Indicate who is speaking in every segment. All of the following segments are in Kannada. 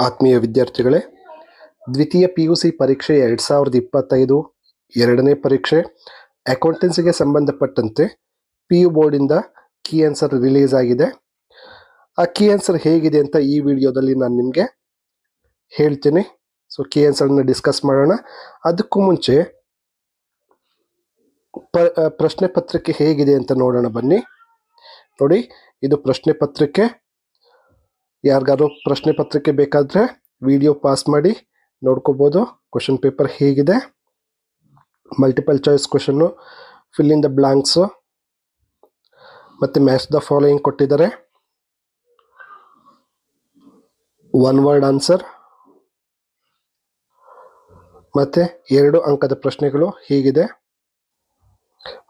Speaker 1: ಆತ್ಮೀಯ ವಿದ್ಯಾರ್ಥಿಗಳೇ, ದ್ವಿತೀಯ PUC ಪರೀಕ್ಷೆ 2025 ಎರಡನೇ ಪರೀಕ್ಷೆ ಅಕೌಂಟೆನ್ಸಿಗೆ ಸಂಬಂಧಪಟ್ಟಂತೆ PU ಬೋರ್ಡಿಂದ ಕೀ ಆನ್ಸರ್ ರಿಲೀಸ್ ಆಗಿದೆ. ಆ ಕೀ ಆನ್ಸರ್ ಹೇಗಿದೆ ಅಂತ ಈ ವಿಡಿಯೋದಲ್ಲಿ ನಾನು ನಿಮಗೆ ಹೇಳ್ತೀನಿ. ಸೊ ಕೀ ಆನ್ಸರ್ನ ಡಿಸ್ಕಸ್ ಮಾಡೋಣ. ಅದಕ್ಕೂ ಮುಂಚೆ ಪ್ರಶ್ನೆ ಪತ್ರಿಕೆ ಹೇಗಿದೆ ಅಂತ ನೋಡೋಣ ಬನ್ನಿ. ನೋಡಿ, ಇದು ಪ್ರಶ್ನೆ ಪತ್ರಿಕೆ. ಯಾರಿಗಾದ್ರು ಪ್ರಶ್ನೆ ಪತ್ರಿಕೆ ಬೇಕಾದರೆ ವಿಡಿಯೋ ಪಾಸ್ ಮಾಡಿ ನೋಡ್ಕೋಬೋದು. ಕ್ವಶನ್ ಪೇಪರ್ ಹೇಗಿದೆ, multiple choice question, fill in the blanks, ಮತ್ತು ಮ್ಯಾಚ್ ದ ಫಾಲೋಯಿಂಗ್ ಕೊಟ್ಟಿದ್ದಾರೆ, ಒನ್ ವರ್ಡ್ ಆನ್ಸರ್, ಮತ್ತು 2 ಅಂಕದ ಪ್ರಶ್ನೆಗಳು ಹೀಗಿದೆ.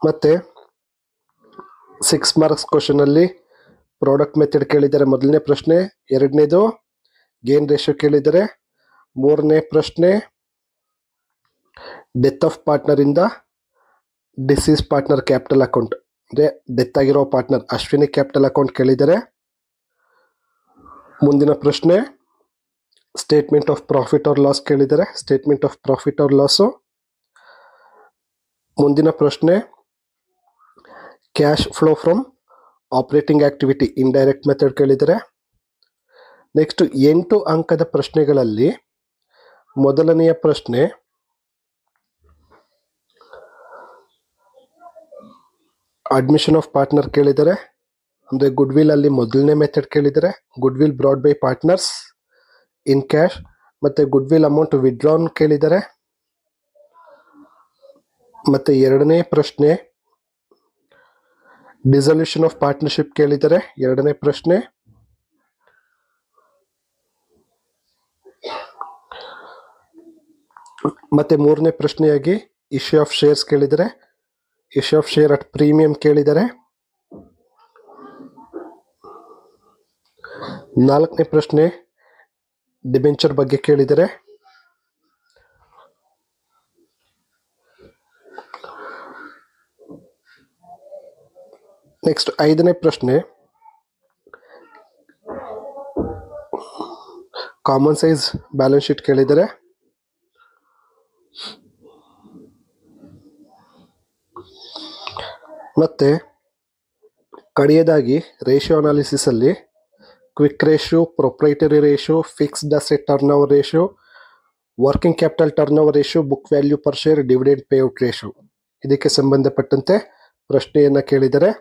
Speaker 1: ಮತ್ತು 6 ಮಾರ್ಕ್ಸ್ ಕ್ವಶನಲ್ಲಿ ಪ್ರಾಡಕ್ಟ್ ಮೆಥಡ್ ಕೇಳಿದ್ದಾರೆ ಮೊದಲನೇ ಪ್ರಶ್ನೆ, ಎರಡನೇದು ಗೇನ್ ರೇಷಿಯೋ ಕೇಳಿದ್ದಾರೆ, ಮೂರನೇ ಪ್ರಶ್ನೆ ಡೆತ್ ಆಫ್ ಪಾರ್ಟ್ನರಿಂದ ಡಿಸೀಸ್ ಪಾರ್ಟ್ನರ್ ಕ್ಯಾಪಿಟಲ್ ಅಕೌಂಟ್, ಅಂದರೆ ಡೆತ್ ಆಗಿರೋ ಪಾರ್ಟ್ನರ್ ಅಶ್ವಿನಿ ಕ್ಯಾಪಿಟಲ್ ಅಕೌಂಟ್ ಕೇಳಿದ್ದಾರೆ. ಮುಂದಿನ ಪ್ರಶ್ನೆ statement of profit or loss ಕೇಳಿದ್ದಾರೆ, statement of profit or loss. ಮುಂದಿನ ಪ್ರಶ್ನೆ cash flow from operating activity indirect method ಕೇಳಿದ್ದಾರೆ. ನೆಕ್ಸ್ಟ್ 8 ಅಂಕದ ಪ್ರಶ್ನೆಗಳಲ್ಲಿ ಮೊದಲನೆಯ ಪ್ರಶ್ನೆ ಅಡ್ಮಿಷನ್ ಆಫ್ ಪಾರ್ಟ್ನರ್ ಕೇಳಿದ್ದಾರೆ, ಅಂದರೆ ಗುಡ್ ವಿಲ್ ಅಲ್ಲಿ ಮೊದಲನೇ ಮೆಥಡ್ ಕೇಳಿದ್ದಾರೆ, goodwill brought by partners in cash, ಮತ್ತು ಗುಡ್ ವಿಲ್ ಅಮೌಂಟ್ ವಿಡ್ರಾನ್ ಕೇಳಿದ್ದಾರೆ. ಮತ್ತು ಎರಡನೇ ಪ್ರಶ್ನೆ ಡಿಸಲ್ಯೂಷನ್ ಆಫ್ ಪಾರ್ಟ್ನರ್ಶಿಪ್ ಕೇಳಿದ್ದಾರೆ, ಎರಡನೇ ಪ್ರಶ್ನೆ. ಮತ್ತೆ ಮೂರನೇ ಪ್ರಶ್ನೆಯಾಗಿ ಇಶ್ಯೂ ಆಫ್ ಶೇರ್ಸ್ ಕೇಳಿದ್ದಾರೆ, issue of share at premium ಕೇಳಿದ್ದಾರೆ. ನಾಲ್ಕನೇ ಪ್ರಶ್ನೆ ಡಿಬೆಂಚರ್ ಬಗ್ಗೆ ಕೇಳಿದ್ದಾರೆ. ನೆಕ್ಸ್ಟ್ 5ನೇ ಪ್ರಶ್ನೆ ಕಾಮನ್ ಸೈಜ್ ಬ್ಯಾಲೆನ್ಸ್ ಶೀಟ್ ಕೇಳಿದ್ದಾರೆ. ಮತ್ತೆ ಕಡೆಯದಾಗಿ ರೇಷಿಯೋ ಅನಾಲಿಸಿಸ್ ಅಲ್ಲಿ quick ratio, proprietary ratio, fixed asset turn over ratio, working capital turn over ratio, book value per share, dividend payout ratio ಇದಕ್ಕೆ ಸಂಬಂಧಪಟ್ಟಂತೆ ಪ್ರಶ್ನೆಯನ್ನು ಕೇಳಿದ್ದಾರೆ.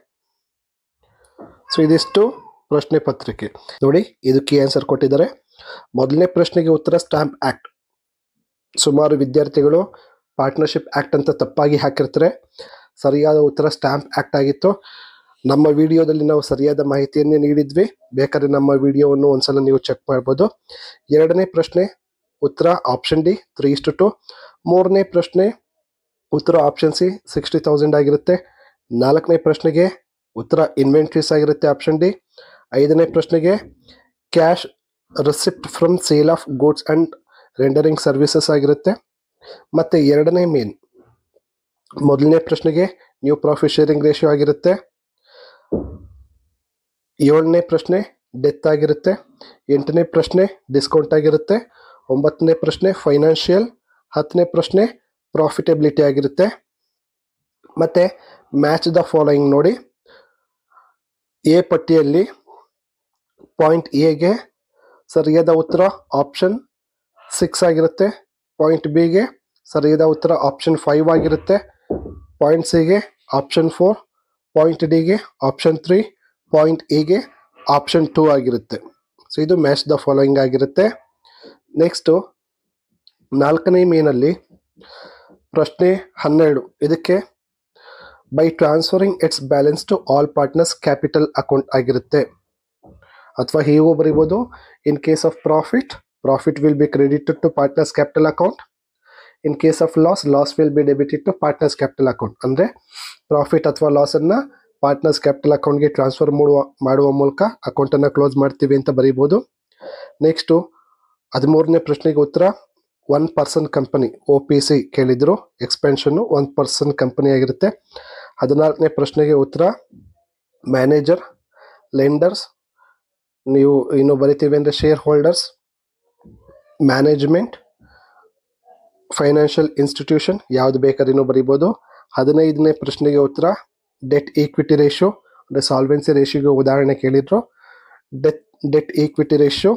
Speaker 1: ಸೊ ಇದಿಷ್ಟು ಪ್ರಶ್ನೆ ಪತ್ರಿಕೆ. ನೋಡಿ, ಇದಕ್ಕೆ ಆನ್ಸರ್ ಕೊಟ್ಟಿದ್ದಾರೆ. ಮೊದಲನೇ ಪ್ರಶ್ನೆಗೆ ಉತ್ತರ ಸ್ಟ್ಯಾಂಪ್ ಆಕ್ಟ್. ಸುಮಾರು ವಿದ್ಯಾರ್ಥಿಗಳು ಪಾರ್ಟ್ನರ್ಶಿಪ್ ಆಕ್ಟ್ ಅಂತ ತಪ್ಪಾಗಿ ಹಾಕಿರ್ತಾರೆ. ಸರಿಯಾದ ಉತ್ತರ ಸ್ಟ್ಯಾಂಪ್ ಆಕ್ಟ್ ಆಗಿತ್ತು. ನಮ್ಮ ವಿಡಿಯೋದಲ್ಲಿ ನಾವು ಸರಿಯಾದ ಮಾಹಿತಿಯನ್ನೇ ನೀಡಿದ್ವಿ. ಬೇಕಾದ್ರೆ ನಮ್ಮ ವಿಡಿಯೋವನ್ನು ಒಂದ್ಸಲ ನೀವು ಚೆಕ್ ಮಾಡ್ಬೋದು. ಎರಡನೇ ಪ್ರಶ್ನೆ ಉತ್ತರ ಆಪ್ಷನ್ ಡಿ 3:2. ಮೂರನೇ ಪ್ರಶ್ನೆ ಉತ್ತರ ಆಪ್ಷನ್ ಸಿ 60,000 ಆಗಿರುತ್ತೆ. ನಾಲ್ಕನೇ ಪ್ರಶ್ನೆಗೆ ಉತ್ತರ ಇನ್ವೆಂಟ್ರೀಸ್ ಆಗಿರುತ್ತೆ ಆಪ್ಷನ್ ಡಿ. 5ನೇ ಪ್ರಶ್ನೆಗೆ cash receipt from sale of goods and rendering services ಆಗಿರುತ್ತೆ. ಮತ್ತು ಎರಡನೇ ಮೇನ್ ಮೊದಲನೇ ಪ್ರಶ್ನೆಗೆ ನ್ಯೂ ಪ್ರಾಫಿಟ್ ಶೇರಿಂಗ್ ರೇಷಿಯೋ ಆಗಿರುತ್ತೆ. 7ನೇ ಪ್ರಶ್ನೆ ಡೆತ್ ಆಗಿರುತ್ತೆ. 8ನೇ ಪ್ರಶ್ನೆ ಡಿಸ್ಕೌಂಟ್ ಆಗಿರುತ್ತೆ. 9ನೇ ಪ್ರಶ್ನೆ ಫೈನಾನ್ಷಿಯಲ್. 10ನೇ ಪ್ರಶ್ನೆ ಪ್ರಾಫಿಟಬಿಲಿಟಿ ಆಗಿರುತ್ತೆ. ಮತ್ತು ಮ್ಯಾಚ್ ದ ಫಾಲೋಯಿಂಗ್ ನೋಡಿ. ಎ ಪಟ್ಟಿಯಲ್ಲಿ ಪಾಯಿಂಟ್ ಎಗೆ ಸರಿಯಾದ ಉತ್ತರ ಆಪ್ಷನ್ 6 ಆಗಿರುತ್ತೆ. ಪಾಯಿಂಟ್ ಬಿಗೆ ಸರಿಯಾದ ಉತ್ತರ ಆಪ್ಷನ್ 5 ಆಗಿರುತ್ತೆ. ಪಾಯಿಂಟ್ ಸಿಗೆ ಆಪ್ಷನ್ 4, ಪಾಯಿಂಟ್ ಡಿಗೆ ಆಪ್ಷನ್ 3, ಪಾಯಿಂಟ್ ಎಗೆ ಆಪ್ಷನ್ 2 ಆಗಿರುತ್ತೆ. ಸೊ ಇದು ಮ್ಯಾಚ್ ದ ಫಾಲೋಯಿಂಗ್ ಆಗಿರುತ್ತೆ. ನೆಕ್ಸ್ಟು 4ನೇ ಮೇನಲ್ಲಿ ಪ್ರಶ್ನೆ 12 ಇದಕ್ಕೆ by transferring its balance to all partners capital account ಆಗಿರುತ್ತೆ. ಅಥವಾ ಹೀಗೂ ಬರೀಬೋದು, in case of profit will be credited to partners capital account. In case of loss will be debited to partners capital account. ಅಂದರೆ ಪ್ರಾಫಿಟ್ ಅಥವಾ ಲಾಸನ್ನು ಪಾರ್ಟ್ನರ್ಸ್ ಕ್ಯಾಪಿಟಲ್ ಅಕೌಂಟ್ಗೆ ಟ್ರಾನ್ಸ್ಫರ್ ಮಾಡುವ ಮೂಲಕ ಅಕೌಂಟನ್ನು ಕ್ಲೋಸ್ ಮಾಡ್ತೀವಿ ಅಂತ ಬರೀಬೋದು. ನೆಕ್ಸ್ಟು 13ನೇ ಪ್ರಶ್ನೆಗೆ ಉತ್ತರ 1 ಪರ್ಸನ್ ಕಂಪನಿ OPC ಕೇಳಿದ್ರು. ಎಕ್ಸ್ಪೆನ್ಷನ್ನು 1 ಪರ್ಸನ್ ಕಂಪನಿ ಆಗಿರುತ್ತೆ. 14ನೇ ಪ್ರಶ್ನೆಗೆ ಉತ್ತರ ಮ್ಯಾನೇಜರ್, ಲೆಂಡರ್ಸ್, ನೀವು ಇನ್ನು ಬರಿತೀವಿ ಅಂದರೆ shareholders, management, financial institution ಯಾವ್ದು ಬೇಕಾದ್ರೂ ಬರೀಬೋದು. 15ನೇ ಪ್ರಶ್ನೆಗೆ ಉತ್ತರ ಡೆಟ್ ಈಕ್ವಿಟಿ ರೇಷಿಯೋ, ಅಂದರೆ ಸಾಲ್ವೆನ್ಸಿ ರೇಷಿಯೋಗೆ ಉದಾಹರಣೆ ಕೇಳಿದ್ರು. Debt equity ratio.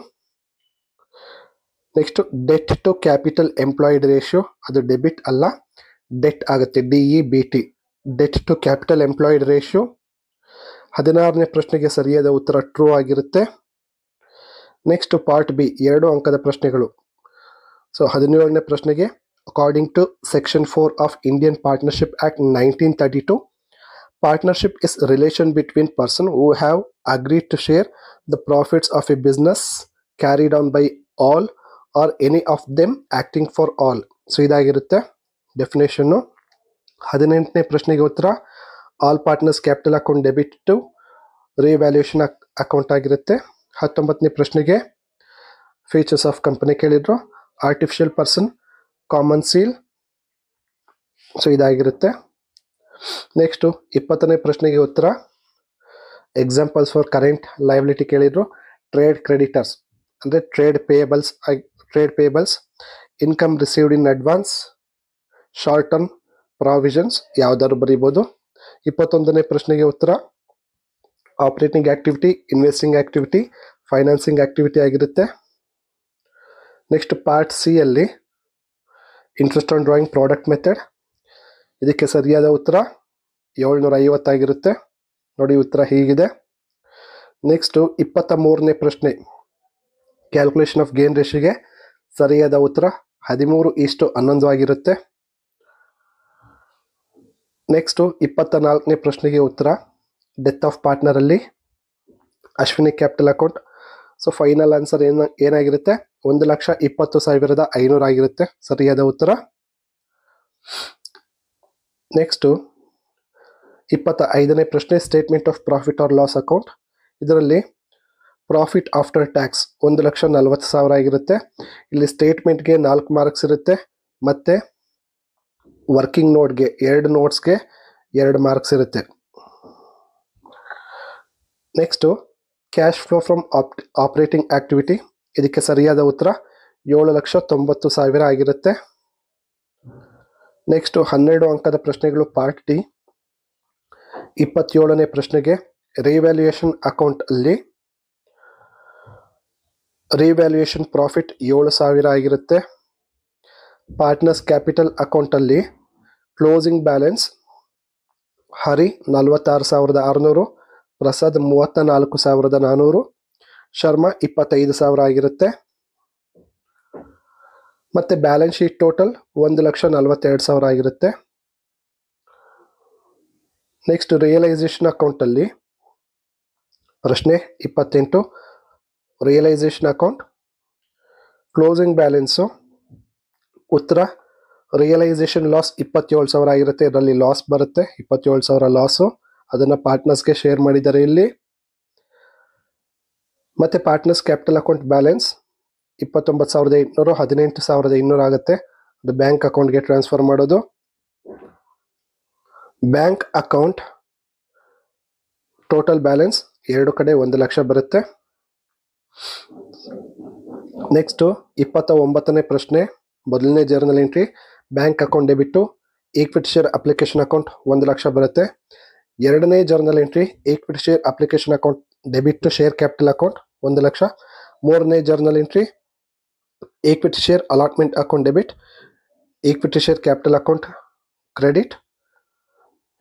Speaker 1: Next debt to capital employed ratio, ಅದು ಡೆಬಿಟ್ ಅಲ್ಲ, ಡೆಟ್ ಆಗುತ್ತೆ, DEBT, debt to capital employed ratio. 16ನೇ ಪ್ರಶ್ನೆಗೆ ಸರಿಯಾದ ಉತ್ತರ ಟ್ರೂ ಆಗಿರುತ್ತೆ. ನೆಕ್ಸ್ಟ್ ಪಾರ್ಟ್ ಬಿ, 2 ಅಂಕದ ಪ್ರಶ್ನೆಗಳು. ಸೊ 17ನೇ ಪ್ರಶ್ನೆಗೆ according to section 4 of Indian partnership act 1932, partnership is relation between person who have agreed to share the profits of a business carried on by all or any of them acting for all. So ಇದಾಗಿರುತ್ತೆ ಡೆಫಿನೇಷನ್ನು. 18ನೇ ಪ್ರಶ್ನೆಗೆ ಉತ್ತರ all partners capital account debit to revaluation account ಆಗಿರುತ್ತೆ. 19ನೇ ಪ್ರಶ್ನೆಗೆ ಫೀಚರ್ಸ್ ಆಫ್ ಕಂಪನಿ ಕೇಳಿದ್ರು. Artificial person, common seal, so ಇದಾಗಿರುತ್ತೆ. ನೆಕ್ಸ್ಟು 20ನೇ ಪ್ರಶ್ನೆಗೆ ಉತ್ತರ ಎಕ್ಸಾಂಪಲ್ಸ್ ಫಾರ್ ಕರೆಂಟ್ ಲಯಬಿಲಿಟಿ ಕೇಳಿದ್ರು. ಟ್ರೇಡ್ ಕ್ರೆಡಿಟರ್ಸ್ ಅಂದರೆ trade payables, income received in advance, short term provisions ಯಾವ್ದಾದ್ರು ಬರೀಬೋದು. 21ನೇ ಪ್ರಶ್ನೆಗೆ ಉತ್ತರ operating activity, investing activity, financing activity ಆಗಿರುತ್ತೆ. ನೆಕ್ಸ್ಟ್ ಪಾರ್ಟ್ ಸಿ ಅಲ್ಲಿ interest on drawing product method, ಇದಕ್ಕೆ ಸರಿಯಾದ ಉತ್ತರ 750 ಆಗಿರುತ್ತೆ. ನೋಡಿ ಉತ್ತರ ಹೀಗಿದೆ. ನೆಕ್ಸ್ಟು 23ನೇ ಪ್ರಶ್ನೆ ಕ್ಯಾಲ್ಕುಲೇಷನ್ ಆಫ್ ಗೇನ್ ರೇಷಿಯೋಗೆ ಸರಿಯಾದ ಉತ್ತರ 13:11 ಆಗಿರುತ್ತೆ. ನೆಕ್ಸ್ಟು 24ನೇ ಪ್ರಶ್ನೆಗೆ ಉತ್ತರ ಡೆತ್ ಆಫ್ ಪಾರ್ಟ್ನರ್ ಅಲ್ಲಿ Ashwini capital account. So final answer ಏನಾಗಿರುತ್ತೆ 1,20,500 ಆಗಿರುತ್ತೆ ಸರಿಯಾದ ಉತ್ತರ. ನೆಕ್ಸ್ಟು 25ನೇ ಪ್ರಶ್ನೆ statement of profit or loss account. ಇದರಲ್ಲಿ ಪ್ರಾಫಿಟ್ ಆಫ್ಟರ್ ಟ್ಯಾಕ್ಸ್ 1,40,000 ಆಗಿರುತ್ತೆ. ಇಲ್ಲಿ ಸ್ಟೇಟ್ಮೆಂಟ್ಗೆ 4 ಮಾರ್ಕ್ಸ್ ಇರುತ್ತೆ, ಮತ್ತು ವರ್ಕಿಂಗ್ ನೋಟ್ಗೆ 2 ನೋಟ್ಸ್ಗೆ 2 ಮಾರ್ಕ್ಸ್ ಇರುತ್ತೆ. Next cash flow from operating activity, ಇದಕ್ಕೆ ಸರಿಯಾದ ಉತ್ತರ 7,90,000 ಆಗಿರುತ್ತೆ. ನೆಕ್ಸ್ಟು 12 ಅಂಕದ ಪ್ರಶ್ನೆಗಳು ಪಾರ್ಟ್ ಡಿ. 27ನೇ ಪ್ರಶ್ನೆಗೆ ರಿವ್ಯಾಲ್ಯೂಯೇಷನ್ ಅಕೌಂಟ್ ಅಲ್ಲಿ ರಿವ್ಯಾಲ್ಯೂಯೇಷನ್ ಪ್ರಾಫಿಟ್ 7,000 ಆಗಿರುತ್ತೆ. ಪಾರ್ಟ್ನರ್ಸ್ ಕ್ಯಾಪಿಟಲ್ ಅಕೌಂಟ್ ಅಲ್ಲಿ ಕ್ಲೋಸಿಂಗ್ ಬ್ಯಾಲೆನ್ಸ್ ಹರಿ 46,600, ಪ್ರಸಾದ್ 34,400, ಶರ್ಮಾ 25,000 ಆಗಿರುತ್ತೆ. ಮತ್ತೆ ಬ್ಯಾಲೆನ್ಸ್ ಶೀಟ್ ಟೋಟಲ್ 1,42,000 ಆಗಿರುತ್ತೆ. ನೆಕ್ಸ್ಟ್ ರಿಯಲೈಸೇಷನ್ ಅಕೌಂಟ್ ಅಲ್ಲಿ ಪ್ರಶ್ನೆ 28 ರಿಯಲೈಸೇಷನ್ ಅಕೌಂಟ್ ಕ್ಲೋಸಿಂಗ್ ಬ್ಯಾಲೆನ್ಸು ಉತ್ತರ ರಿಯಲೈಸೇಷನ್ ಲಾಸ್ 27,000 ಆಗಿರುತ್ತೆ. ಇದರಲ್ಲಿ ಲಾಸ್ ಬರುತ್ತೆ 27,000 ಲಾಸು, ಅದನ್ನು ಪಾರ್ಟ್ನರ್ಸ್ಗೆ ಶೇರ್ ಮಾಡಿದ್ದಾರೆ ಇಲ್ಲಿ. ಮತ್ತೆ ಪಾರ್ಟ್ನರ್ಸ್ ಕ್ಯಾಪಿಟಲ್ ಅಕೌಂಟ್ ಬ್ಯಾಲೆನ್ಸ್ 29,800, 18,200 ಆಗುತ್ತೆ. ಅದು ಬ್ಯಾಂಕ್ ಅಕೌಂಟ್ಗೆ ಟ್ರಾನ್ಸ್ಫರ್ ಮಾಡೋದು. ಬ್ಯಾಂಕ್ ಅಕೌಂಟ್ ಟೋಟಲ್ ಬ್ಯಾಲೆನ್ಸ್ 2 ಕಡೆ 1 ಲಕ್ಷ ಬರುತ್ತೆ. ನೆಕ್ಸ್ಟು 29ನೇ ಪ್ರಶ್ನೆ ಮೊದಲನೇ journal entry bank account debit equity share application account 1 lakh ಬರುತ್ತೆ. ಎರಡನೇ journal entry equity share application account debit to share capital account 1 lakh. ಮೂರನೇ journal entry equity share allotment account debit, equity share capital account credit,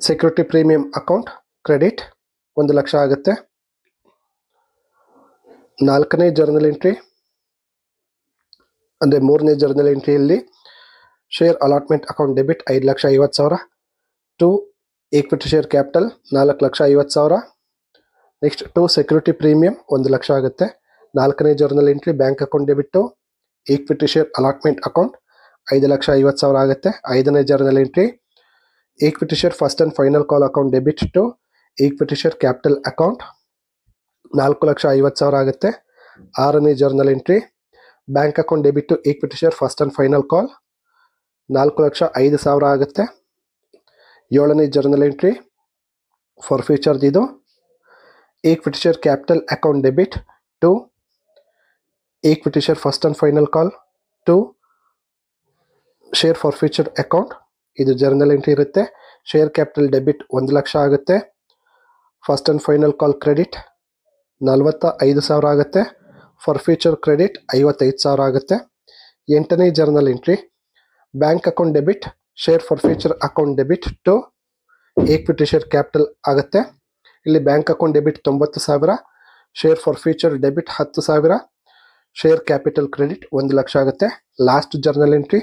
Speaker 1: security premium account credit 1 lakh ಆಗುತ್ತೆ. ನಾಲ್ಕನೇ ಜರ್ನಲ್ ಎಂಟ್ರಿ ಅಂದರೆ ಮೂರನೇ ಜರ್ನಲ್ ಎಂಟ್ರಿಯಲ್ಲಿ share allotment account debit 5,50,000 to equity share capital 4,50,000. Next to security premium 1 lakh ಆಗುತ್ತೆ. ನಾಲ್ಕನೇ journal entry bank account debit equity share allotment account 5,50,000 ಆಗುತ್ತೆ. ಐದನೇ journal entry equity share first and final call account debit to equity share capital account 4,50,000 ಆಗುತ್ತೆ. ಆರನೇ journal entry bank account debit to equity share first and final call 4,05,000 ಆಗುತ್ತೆ. ಏಳನೇ ಜರ್ನಲ್ ಎಂಟ್ರಿ ಫಾರ್ ಫ್ಯೂಚರ್ ಇದು equity share capital account debit to equity share first and final call 2 share forfeiture account, ಇದು ಜರ್ನಲ್ ಎಂಟ್ರಿ ಇರುತ್ತೆ. ಶೇರ್ ಕ್ಯಾಪಿಟಲ್ ಡೆಬಿಟ್ 1 ಲಕ್ಷ ಆಗುತ್ತೆ. First and final call credit 45,000 ಆಗುತ್ತೆ. ಫಾರ್ ಫ್ಯೂಚರ್ ಕ್ರೆಡಿಟ್ 55,000 ಆಗುತ್ತೆ. 8ನೇ journal entry bank account debit share forfeiture account debit to equity share capital ಆಗುತ್ತೆ. ಇಲ್ಲಿ bank account debit 90,000, share forfeiture debit 10,000, share capital credit 1 lakh ಆಗುತ್ತೆ. Last journal entry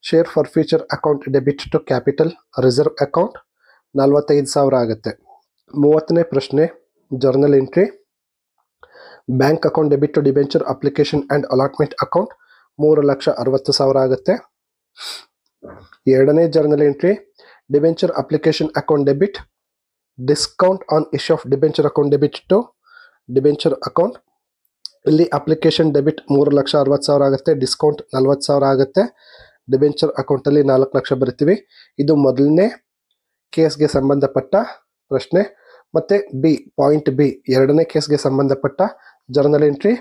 Speaker 1: share forfeiture account debit to capital reserve account 45,000 ಆಗುತ್ತೆ. 30ನೇ ಪ್ರಶ್ನೆ journal entry bank account debit to debenture application and allotment account 3,60,000 ಆಗುತ್ತೆ. 2ನೇ journal entry debenture application account debit discount on issue of debenture account debit to debenture account. ಇಲ್ಲಿ ಅಪ್ಲಿಕೇಶನ್ ಡೆಬಿಟ್ 3,60,000 ಆಗುತ್ತೆ, ಡಿಸ್ಕೌಂಟ್ 40,000 ಆಗುತ್ತೆ. ಡಿಬೆಂಚರ್ ಅಕೌಂಟಲ್ಲಿ 4 ಲಕ್ಷ ಬರಿತೀವಿ. ಇದು ಮೊದಲನೇ ಕೇಸ್ಗೆ ಸಂಬಂಧಪಟ್ಟ ಪ್ರಶ್ನೆ. ಮತ್ತು ಪಾಯಿಂಟ್ ಬಿ 2ನೇ ಕೇಸ್ಗೆ ಸಂಬಂಧಪಟ್ಟ journal entry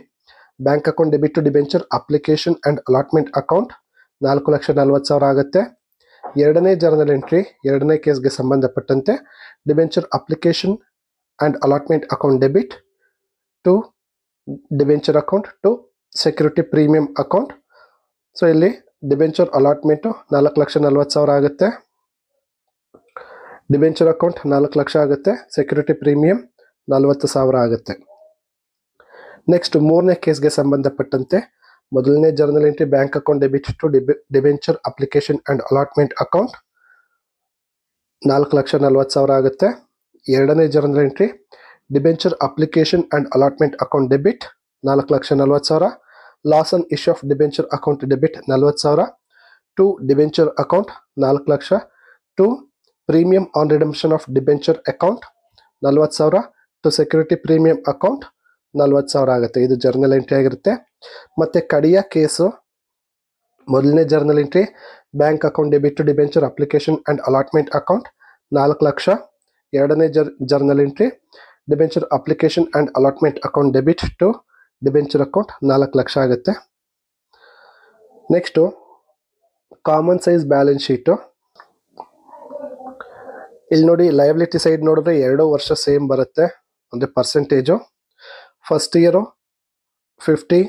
Speaker 1: bank account debit to debenture application and allotment account 4,40,000 ಆಗುತ್ತೆ. 2ನೇ ಜರ್ನಲ್ ಎಂಟ್ರಿ 2ನೇ ಕೇಸ್ಗೆ ಸಂಬಂಧಪಟ್ಟಂತೆ debenture application and allotment account debit to debenture account to security premium account. So ಇಲ್ಲಿ ಡಿಬೆಂಚರ್ ಅಲಾಟ್ಮೆಂಟು 4,40,000 ಆಗುತ್ತೆ, ಡಿಬೆಂಚರ್ ಅಕೌಂಟ್ 4 ಲಕ್ಷ ಆಗುತ್ತೆ, ಸೆಕ್ಯೂರಿಟಿ ಪ್ರೀಮಿಯಂ 40,000 ಆಗುತ್ತೆ. ನೆಕ್ಸ್ಟ್ 3ನೇ ಕೇಸ್ಗೆ ಸಂಬಂಧಪಟ್ಟಂತೆ ಮೊದಲನೇ journal entry bank account debit to debenture application and allotment account 4,40,000 ಆಗುತ್ತೆ. 2ನೇ journal entry debenture application and allotment account debit 4,40,000, loss on issue of debenture account debit 40,000, to debenture account 4 lakh, to premium on redemption of debenture account 40,000, to security premium account 40,000 ಆಗುತ್ತೆ. ಇದು ಜರ್ನಲ್ ಎಂಟ್ರಿ ಆಗಿರುತ್ತೆ. ಮತ್ತು ಕಡೆಯ ಕೇಸು ಮೊದಲನೇ journal entry bank account debit to debenture application and allotment account 4 lakh. 2ನೇ journal entry debenture application and allotment account debit to debenture account 4 lakh ಆಗುತ್ತೆ. Next common size balance sheet. ಇಲ್ಲಿ ನೋಡಿ ಲಯಬಿಲಿಟಿ ಸೈಡ್ ನೋಡಿದ್ರೆ 2 ವರ್ಷ ಸೇಮ್ ಬರುತ್ತೆ, ಅಂದರೆ ಪರ್ಸೆಂಟೇಜು. ಫಸ್ಟ್ ಇಯರು 50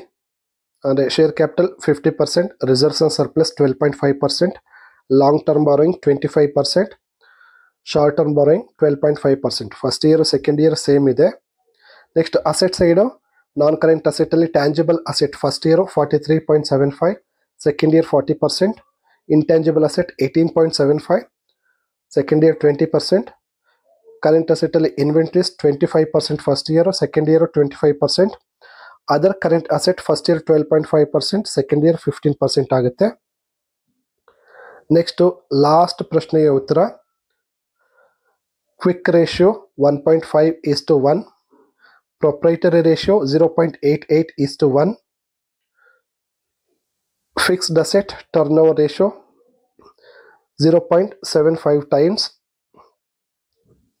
Speaker 1: ಅಂದರೆ share capital 50%, reserves and surplus 12.5%, long term borrowing 25%, short term borrowing 12.5%. First year second year same ಇದೆ. Next asset side non current ಅಸೆಟಲ್ಲಿ tangible asset first year 43.75, second year 40%, intangible asset 18.75, second year 20%, current ಅಸೆಟಲ್ಲಿ inventories 25% first year, second year 25%, other current asset first year 12.5%, second year 15% ಆಗುತ್ತೆ. ನೆಕ್ಸ್ಟು ಲಾಸ್ಟ್ ಪ್ರಶ್ನೆಯ ಉತ್ತರ quick ratio 1.5:1, proprietary ratio 0.88:1, fixed asset turn over ratio 0.75 times,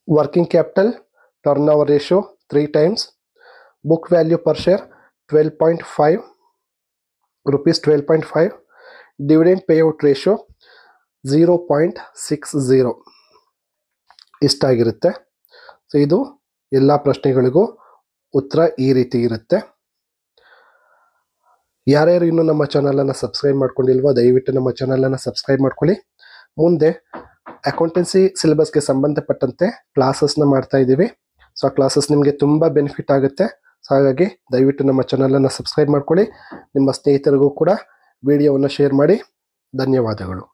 Speaker 1: working capital turnover ratio 3 times, book value per share 12.5 rupees 12.5, dividend payout ratio 0.60 ಇಷ್ಟಾಗಿರುತ್ತೆ. So ಇದು ಎಲ್ಲ ಪ್ರಶ್ನೆಗಳಿಗೂ ಉತ್ತರ ಈ ರೀತಿ ಇರುತ್ತೆ. ಯಾರ್ಯಾರು ಇನ್ನೂ ನಮ್ಮ ಚಾನಲನ್ನು ಸಬ್ಸ್ಕ್ರೈಬ್ ಮಾಡ್ಕೊಂಡಿಲ್ವೋ ದಯವಿಟ್ಟು ನಮ್ಮ ಚಾನಲನ್ನು ಸಬ್ಸ್ಕ್ರೈಬ್ ಮಾಡ್ಕೊಳ್ಳಿ. ಮುಂದೆ ಅಕೌಂಟೆನ್ಸಿ ಸಿಲೆಬಸ್ಗೆ ಸಂಬಂಧಪಟ್ಟಂತೆ ಕ್ಲಾಸಸ್ನ ಮಾಡ್ತಾ ಇದ್ದೀವಿ. ಸೊ ಆ ಕ್ಲಾಸಸ್ ನಿಮಗೆ ತುಂಬ ಬೆನಿಫಿಟ್ ಆಗುತ್ತೆ. ಸೊ ಹಾಗಾಗಿ ದಯವಿಟ್ಟು ನಮ್ಮ ಚಾನಲನ್ನು ಸಬ್ಸ್ಕ್ರೈಬ್ ಮಾಡ್ಕೊಳ್ಳಿ. ನಿಮ್ಮ ಸ್ನೇಹಿತರಿಗೂ ಕೂಡ ವಿಡಿಯೋವನ್ನು ಶೇರ್ ಮಾಡಿ. ಧನ್ಯವಾದಗಳು.